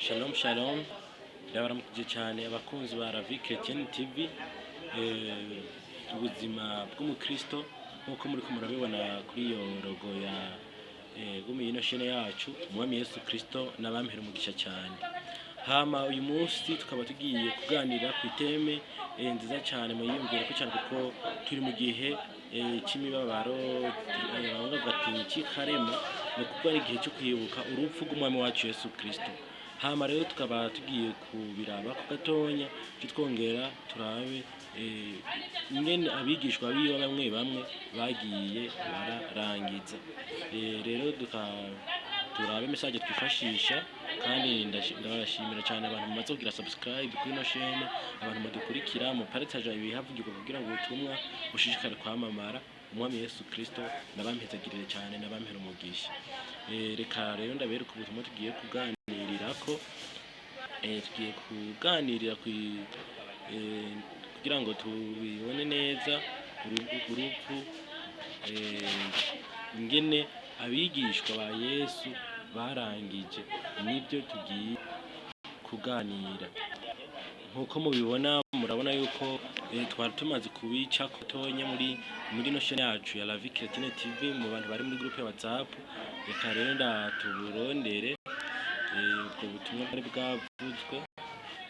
Shalom shalom, ndabaramukije cyane abakunzi ba VC TV ubuzima bw'umukristo nkuko muri ko murabibona kuri iyo logo ya gumiyino shene yacu umwami Yesu Kristo nabambere umugisha cyane. Hama uyu munsi tukaba tugiye kuganira ku iteme nziza cyane muyumvire ko cyane kuko turi mu gihe cy'imibabaro abanga gatinyi cy'ikarema no kuko ari igihe cyo kwibuka urupfu rw'umwami wacu Yesu Kristo. Hama rero tukaba tugiye kubiraba ku gatonya twongera turabe ingene abigishwa biwe bamwe bagiye bararangiza. Rero turabe message twifashisha kandi ndabashimira cyane abantu mumaze kugira subscribe kuri no chaîne, abantu mudukurikira mu partage ibihavugirwa kugira ngo ubutumwa bushishikare kwamamara. Umwami Yesu Kristo nabampezagirire cyane nabampera umugisha. Reka rero ndabere ku butumwa tugiye kuganirirako tugiye kuganirira kugira ngo tubibone neza urupfu ingene abigishwa ba Yesu barangije nibyo tugiye kuganira. Nkuko mubibona murabona yuko twari tumaze kubica kotonya muri no chaîne yacu ya VC TV mu bantu bari muri groupe ya WhatsApp. Reka rero ndatuburondere ubwo butumwa bari bwavuzwe,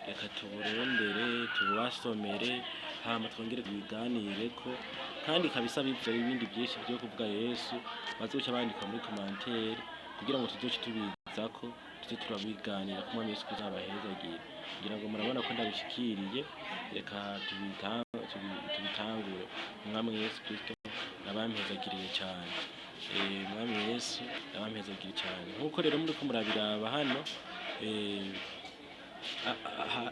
reka tuburondere tubasomere hama twongere tubiganire ko kandi kabisa bivye ibindi byinshi byo kuvuga Yesu bazoca bandika muri commentaire kugira ngo tuzoce tubizako tuze turabiganira ku mwami Yesu kuzabahezagiye kugira ngo murabona ko ndabishikiriye. Reka tubitangure. Umwami Yesu Kristo nabampezagiriye cyane, umwami Yesu nabampezagiriye cyane. Nkuko rero muri ko murabiraba hano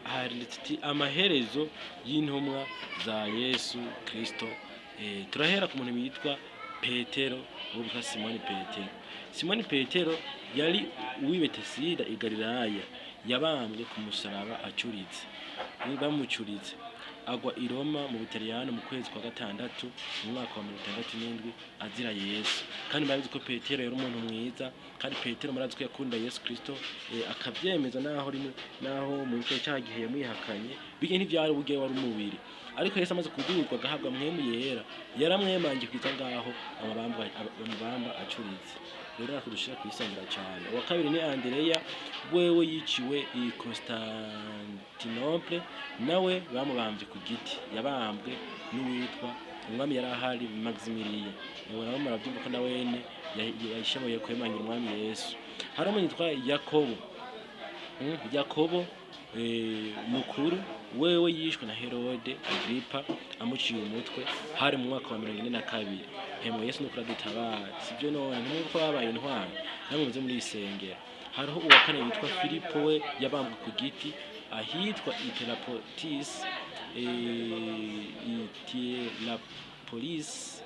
handitse amaherezo y'intumwa za Yesu Kristo. Turahera ku muntu bitwa Petero wo bita Simoni Petero yari uwibetesida i Galilaya, yabambwe ku musaraba acuritse. Bamucuritse agwa i Roma mu Butaliyano mu kwezi kwa gatandatu mu mwaka wa 67 azira Yesu. Kandi murabizi ko Petero yari umuntu mwiza, kandi Petero murazi ko yakunda Yesu Kristo akavyemeza naho mu gihe cyagihe yamwihakanye bige ntivyari ubugiye wari umubiri. Ariko Yesu amaze kudurwa gahabwa mwemu yera yaramwemanje kwiza ngaho amabamba acuritse. Rero akudushira kwisangira cyane. Uwa kabiri ni Andereya, wewe yiciwe i Constantinople, nawe bamubambye ku giti, yabambwe n'uwitwa umwami yarahari Maximilian. Nawe murabyumva ko nawene yashoboye kwemangira umwami Yesu. Hari umuntu yitwa Yakobo mukuru, wewe yishwe na Herode Agripa amuciye umutwe hari mu mwaka wa 42. Hemo Yesu nukura dutabara sibyo none nkuko babaye intwari namwe muze muri isengero. Hariho uwa kane yitwa Filipo, we yabambwe ku giti ahitwa Iterapolis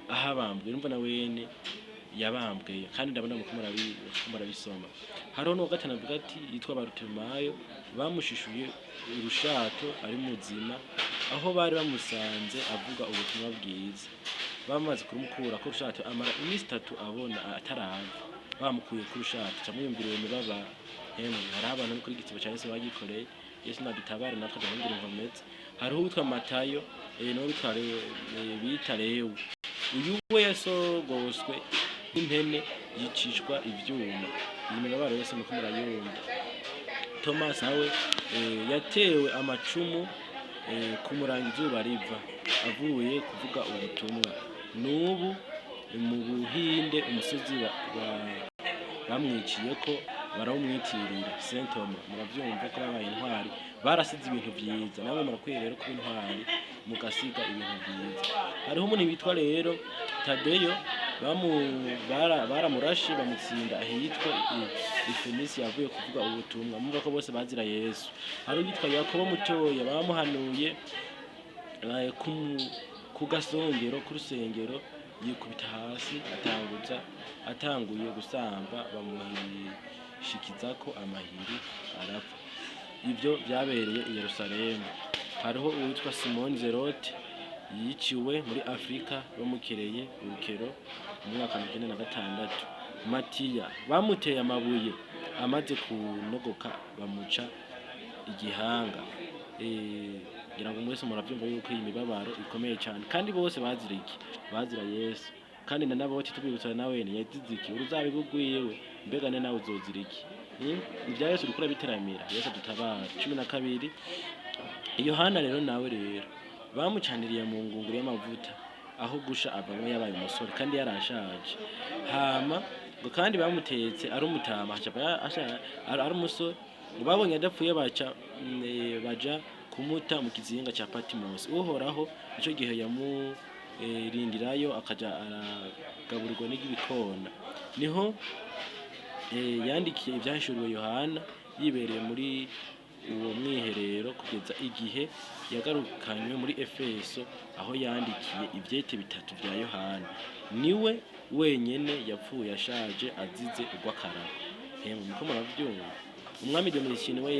ahabambwe. Urumva nawene yabambwe kandi ndabona muko murabisoma. Hariho no gatana avuga ati yitwa Barutimayo, bamushishuye urushato ari muzima aho bari bamusanze avuga ubutumwa bwiza. Bamaze kurumukura ko rushato amara iminsi 3 abona atarava, bamukuye ku rushato camwiyumviriwe imibaba. Hari abantu kuri gitibo cyane se bagikoreye Yesu nadutabare natwe gahindura inkomezi. Hariho witwa Matayo no bitware bita Lewu, uyu we yasogoswe impene yicishwa ivyuma. Iyi mibabaro yose muko murayumva. Thomas nawe yatewe amacumu ku murangi izuba riva avuye kuvuga ubutumwa. Nubu mu Buhinde umusozi bamwiciye ko barawumwitirira Saint Thomas. Muravyumva ko babaye intwari, barasize ibintu byiza. Nawe murakwiye rero kuba intwari mugasiga ibintu byiza. Hariho umuntu bitwa rero Tadeyo, baramurashi bamutsinda ahitwa Ifenisi yavuye kuvuga ubutumwa. Mumva ko bose bazira Yesu. Hari bitwa Yakobo mutoya, bamuhanuye ku gasongero ku rusengero yikubita hasi atanguye gusamba, bamushikizako amahiri arapfa. Ibyo byabereye i Yerusalemu. Hariho uwitwa Simoni Zerote yiciwe muri Afrika bamukereye urukero mu mwaka wa 1906. Matiya bamuteye amabuye amaze kunogoka bamuca igihanga. Ngira ngo mwese murabyumva yuko iyi mibabaro ikomeye cyane, kandi bose bazira iki? Bazira Yesu. Kandi na naboti tubibutsa nawe yazize iki? Uruzabibu rwiwe, mbega ne nawe uzozira iki? Ibya Yesu urikura biteramira, Yesu dutabara. 12. Yohana rero nawe rero bamucaniriye mu ngunguru y'amavuta, aho gusha avamo yabaye umusore kandi yarashaje. Hama ngo kandi bamutetse ari umutama ari umusore, babonye adapfuye baja kumuta mu kizinga cya Patmos. Uhoraho icyo gihe yamurindirayo akaja aragaburirwa n'ibikona. Niho yandikiye ibyahishuriwe Yohana yibereye muri uwo mwiherero kugeza igihe yagarukanywe muri Efeso, aho yandikiye ivyete 3 bya Yohana. Niwe wenyene yapfuye ashaje azize urw'akararo. Muko muravyumva, umwami Domitiyani we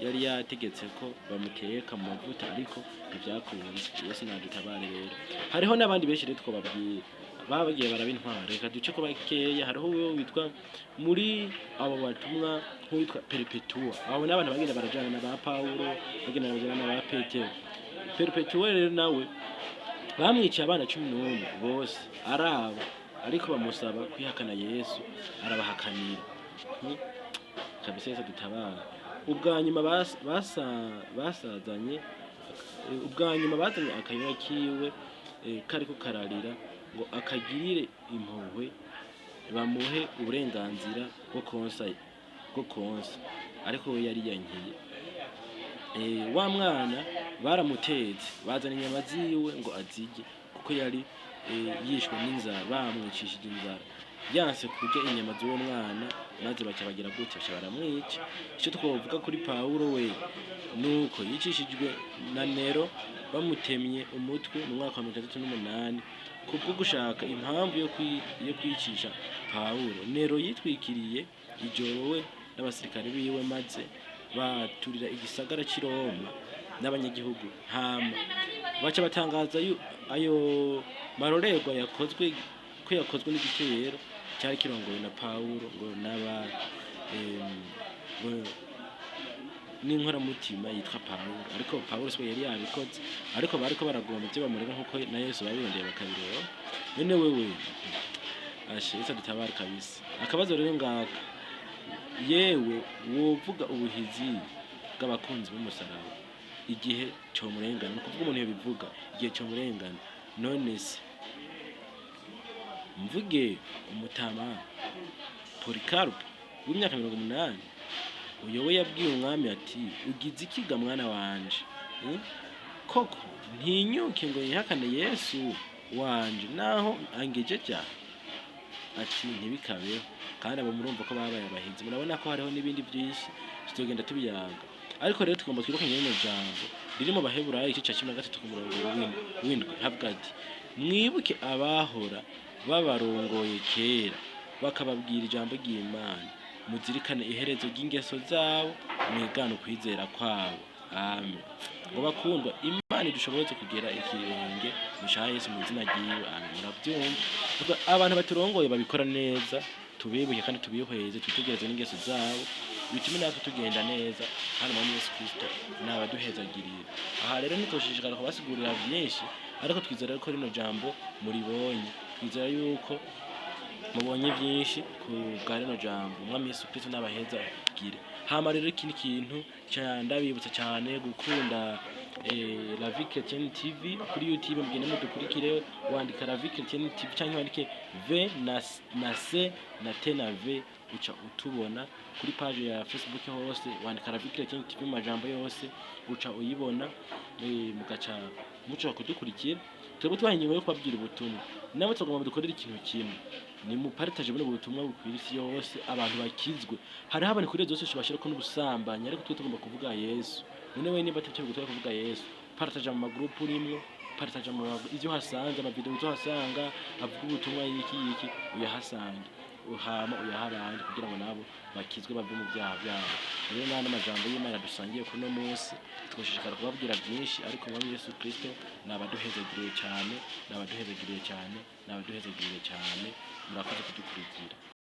yari yategetse ko bamuteka mu mavuta, ariko ivyakunze. Yesu nadutabare rero. Hariho n'abandi benshi rero twababwira babagiye barabintwara, reka duce ko bakeya. Hariho uwo witwa muri abo batumwa nk'uwitwa Perpetua. Abo n'abantu bagenda barajana na ba Paulo, bagenda barajana na ba Petero. Perpetua rero nawe bamwiciye abana 11 bose araba, ariko bamusaba kwihakana Yesu arabahakanira. Kabisa Yesu dutabara. Ubwanyuma bazanye akayira kiwe kariko kararira ngo akagirire impuhwe bamuhe uburenganzira bwo konsa, ariko we yari yankiye. Wa mwana baramutetse, bazana inyama ziwe ngo azige, kuko yari yishwe n'inzara, bamwicishije inzara. Yanse kurya inyama z'uwo mwana, maze bagira gutya baramwica. Icyo twavuga kuri Paulo we nuko yicishijwe na Nero, bamutemye umutwe mu mwaka wa 1938 kubwo gushaka impamvu yo kwicisha Paulo. Nero yitwikiriye ijoro we n'abasirikare biwe, maze baturira igisagara cy'i Roma n'abanyagihugu. Hama baca batangaza ayo marorerwa yakozwe n'igitero cyari kirongowe na Paulo ngo n'inkoramutima yitwa Paulo. Ariko Paulo swe yari yabikoze, ariko bariko baragomba ibyo bamurega nkuko na Yesu babirondeye bakabireba. None wewe Yesu dutabara kabisa. Akabazo rero ngaka, yewe wovuga ubuhizi bw'abakunzi b'umusaraba igihe cyo murengana, kuvuga umuntu yabivuga igihe cyo murengana. None se mvuge umutama Polikarpo w'imyaka 80, uyo we yabwiye umwami ati ugize ikiga mwana wanje, koko ntinyuke ngo yihakane Yesu wanje naho angeje cyane, ati ntibikabeho. Kandi abo murumva ko babaye abahinzi, murabona ko hariho n'ibindi byinshi tutogenda tubiyaga. Ariko rero tugomba twirukanye n'ino jambo riri mu Baheburayo igice cya 13 ku murongo w'indwi, havuga ati mwibuke abahora babarongoye kera bakababwira ijambo ry'Imana, muzirikane iherezo ry'ingeso zabo, mwigana ukwizera kwabo. Amen. Ngo bakundwa, Imana idushoboze kugera ikirenge mushaha Yesu mu izina ry'iwe. Amen. Murabyumva, abantu baturongoye babikora neza, tubibuke kandi tubihweze, twitegereze n'ingeso zabo, bitume natwe tugenda neza hano mu Yesu Kristo n'abaduhezagirira. Aha rero nitoshishikara kubasigurira byinshi, ariko twizera ko rino jambo muribonye, twizera yuko mubonye byinshi ku bwa rino jambo. Umwami Yesu Kristo n'abahezagire. Hama rero ikindi kintu ndabibutsa cyane gukunda La Vie Chrétienne TV kuri YouTube. Mugende mudukurikire, wandika La Vie Chrétienne TV cyangwa wandike V na C na T na V, uca utubona. Kuri page ya Facebook hose wandika La Vie Chrétienne TV mu majambo yose, uca uyibona. Mugaca muco kudukurikira. Twebwe twahinyiwe yo kubabwira ubutumwa, namwe tugomba dukorera ikintu kimwe, ni mu partage bune ubutumwa bukwirisi yose abantu bakizwe. Hari habane kuri zose bashira ko n'ubusambanya, ariko twe tugomba kuvuga Yesu. None we niba tutari gutaka kuvuga Yesu, partage mu magroup urimwe, partage mu ivyo hasanga ama video uzahasanga avuga ubutumwa yiki uyahasanga, uhama uyahabanje kugira ngo nabo bakizwe bave mu byaha byabo. Rero nana amajambo y'Imana dusangiye kuno munsi, twoshishikara kubabwira byinshi, ariko mwami Yesu Kristo nabaduhezagiriye cyane, nabaduhezagiriye cyane, nabaduhezagiriye cyane. Murakoze kudukurikira.